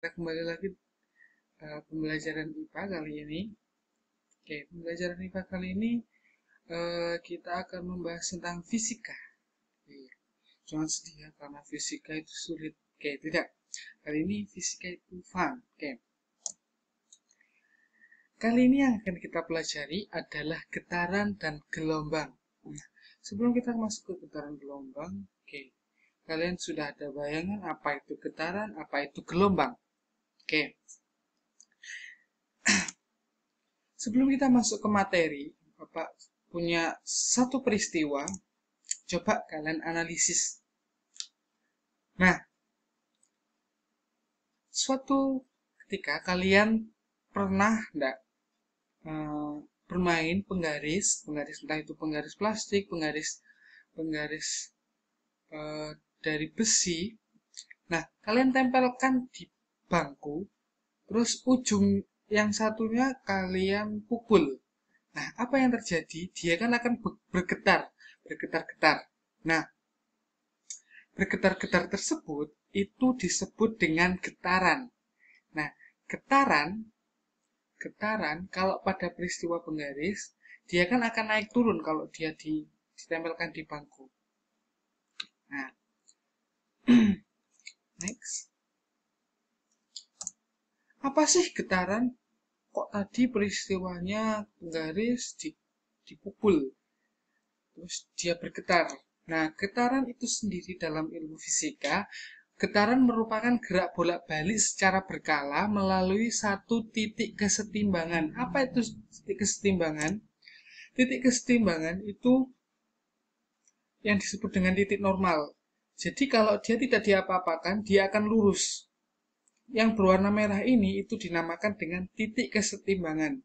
Kita kembali lagi pembelajaran IPA kali ini. Oke, pembelajaran IPA kali ini kita akan membahas tentang fisika. Oke, jangan sedih ya, karena fisika itu sulit. Oke, tidak. Kali ini fisika itu fun. Oke. Kali ini yang akan kita pelajari adalah getaran dan gelombang. Nah, sebelum kita masuk ke getaran gelombang, oke, kalian sudah ada bayangan apa itu getaran, apa itu gelombang? Oke. Sebelum kita masuk ke materi, Bapak punya satu peristiwa, coba kalian analisis. Nah, suatu ketika kalian pernah enggak bermain penggaris entah itu penggaris plastik, penggaris dari besi. Nah, kalian tempelkan di bangku, terus ujung yang satunya kalian pukul. Nah, apa yang terjadi? Dia kan akan bergetar-getar. Nah, bergetar-getar tersebut itu disebut dengan getaran. Nah, getaran kalau pada peristiwa penggaris, dia kan akan naik turun kalau dia ditempelkan di bangku. Nah, next. Apa sih getaran? Kok tadi peristiwanya penggaris dipukul, terus dia bergetar. Nah, getaran itu sendiri dalam ilmu fisika, getaran merupakan gerak bolak-balik secara berkala melalui satu titik kesetimbangan. Apa itu titik kesetimbangan? Titik kesetimbangan itu yang disebut dengan titik normal. Jadi kalau dia tidak diapa-apakan, dia akan lurus. Yang berwarna merah ini itu dinamakan dengan titik kesetimbangan.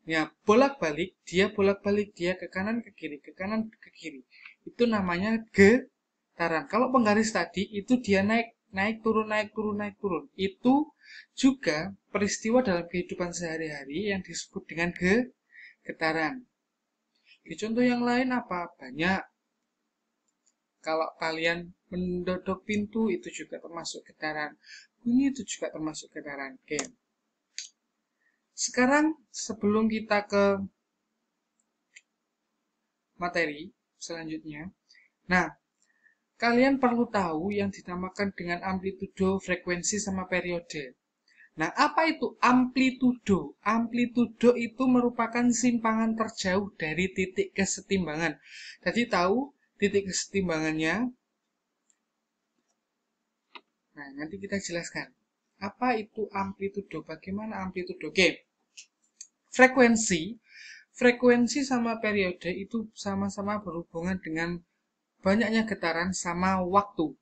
Ya, bolak-balik dia ke kanan ke kiri, ke kanan ke kiri. Itu namanya getaran. Kalau penggaris tadi itu dia naik turun, naik turun, naik turun. Itu juga peristiwa dalam kehidupan sehari-hari yang disebut dengan getaran. Di contoh yang lain apa? Banyak. Kalau kalian mendodok pintu itu juga termasuk getaran. Bunyi itu juga termasuk getaran. Oke. Sekarang sebelum kita ke materi selanjutnya. Nah, kalian perlu tahu yang dinamakan dengan amplitudo, frekuensi, sama periode. Nah, apa itu amplitudo? Amplitudo itu merupakan simpangan terjauh dari titik kesetimbangan. Jadi tahu titik kesetimbangannya? Nah, nanti kita jelaskan. Apa itu amplitudo? Bagaimana amplitudo? Oke. Frekuensi sama periode itu sama-sama berhubungan dengan banyaknya getaran sama waktu.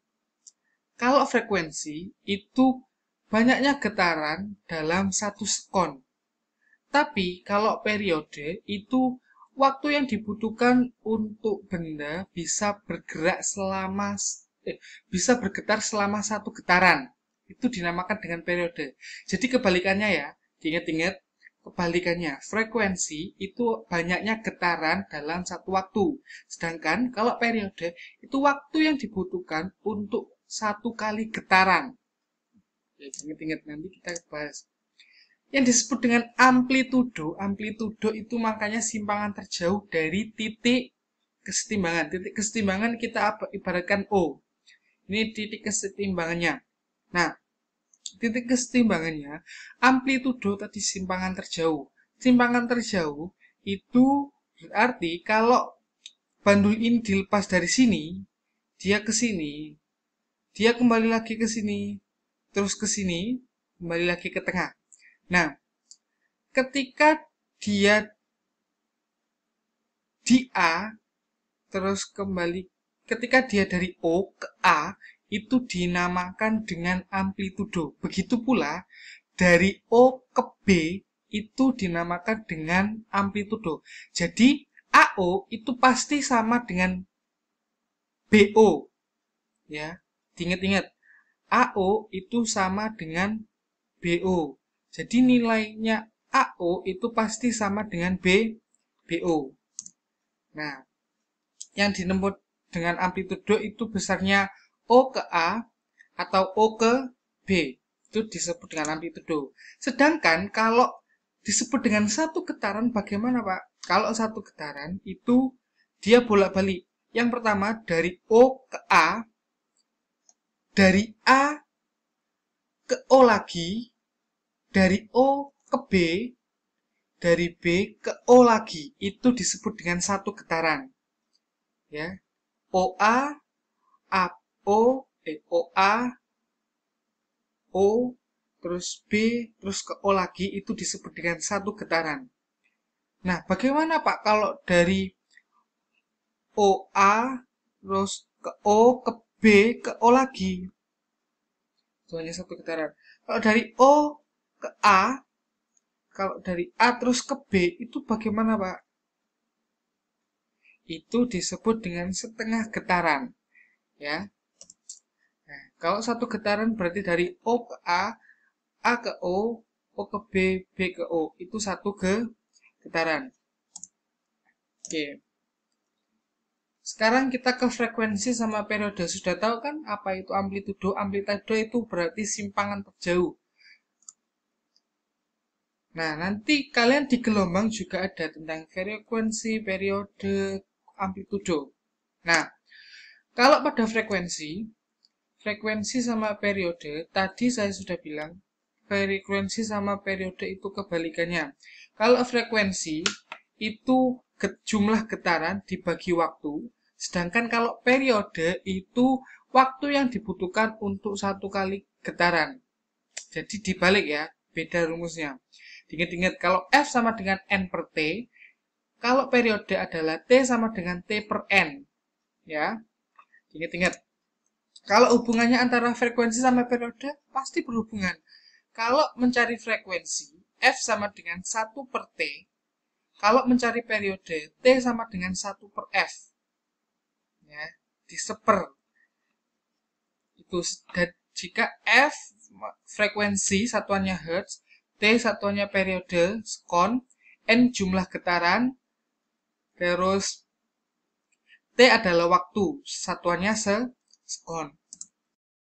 Kalau frekuensi itu banyaknya getaran dalam 1 sekon. Tapi kalau periode itu waktu yang dibutuhkan untuk benda bisa bergetar selama 1 getaran. Itu dinamakan dengan periode. Jadi kebalikannya ya, diingat-ingat kebalikannya. Frekuensi itu banyaknya getaran dalam 1 waktu. Sedangkan kalau periode itu waktu yang dibutuhkan untuk 1 kali getaran. Ya, ingat-ingat nanti kita bahas. Yang disebut dengan amplitudo itu makanya simpangan terjauh dari titik kesetimbangan. Titik kesetimbangan kita ibaratkan O. Ini titik kesetimbangannya. Nah, titik kesetimbangannya, amplitudo tadi simpangan terjauh. Simpangan terjauh itu berarti kalau bandul ini dilepas dari sini, dia ke sini, dia kembali lagi ke sini, terus ke sini, kembali lagi ke tengah. Nah, ketika dia di A, terus kembali, ketika dia dari O ke A, itu dinamakan dengan amplitudo. Begitu pula dari O ke B itu dinamakan dengan amplitudo. Jadi AO itu pasti sama dengan BO. Ya, diingat-ingat. AO itu sama dengan BO. Jadi nilainya AO itu pasti sama dengan BO. Nah, yang ditempuh dengan amplitudo itu besarnya O ke A atau O ke B. Itu disebut dengan amplitudo. Sedangkan kalau disebut dengan satu getaran bagaimana, Pak? Kalau satu getaran itu dia bolak-balik. Yang pertama dari O ke A, dari A ke O lagi, dari O ke B, dari B ke O lagi. Itu disebut dengan satu getaran. Ya. OA, OA, O, terus B, terus ke O lagi, itu disebut dengan satu getaran. Nah, bagaimana Pak kalau dari OA, terus ke O, ke B, ke O lagi? Itu hanya satu getaran. Kalau dari O ke A, kalau dari A terus ke B, itu bagaimana Pak? Itu disebut dengan setengah getaran. Ya. Nah, kalau satu getaran berarti dari O ke A ke O ke B, B ke O. Itu satu getaran. Oke. Sekarang kita ke frekuensi sama periode. Sudah tahu kan apa itu amplitudo? Amplitudo itu berarti simpangan terjauh. Nah, nanti kalian di gelombang juga ada tentang frekuensi, periode, amplitudo. Nah, kalau pada frekuensi sama periode, tadi saya sudah bilang, frekuensi sama periode itu kebalikannya. Kalau frekuensi, itu jumlah getaran dibagi waktu, sedangkan kalau periode, itu waktu yang dibutuhkan untuk satu kali getaran. Jadi dibalik ya, beda rumusnya. Ingat-ingat, kalau F sama dengan N per T, kalau periode adalah T sama dengan T per N. Ya, ingat-ingat. Kalau hubungannya antara frekuensi sama periode, pasti berhubungan. Kalau mencari frekuensi, F sama dengan 1 per T. Kalau mencari periode, T sama dengan 1 per F. Ya, diseper. Itu, dan jika F frekuensi satuannya Hertz, T satuannya periode, sekon, N jumlah getaran, terus T adalah waktu, satuannya sekon.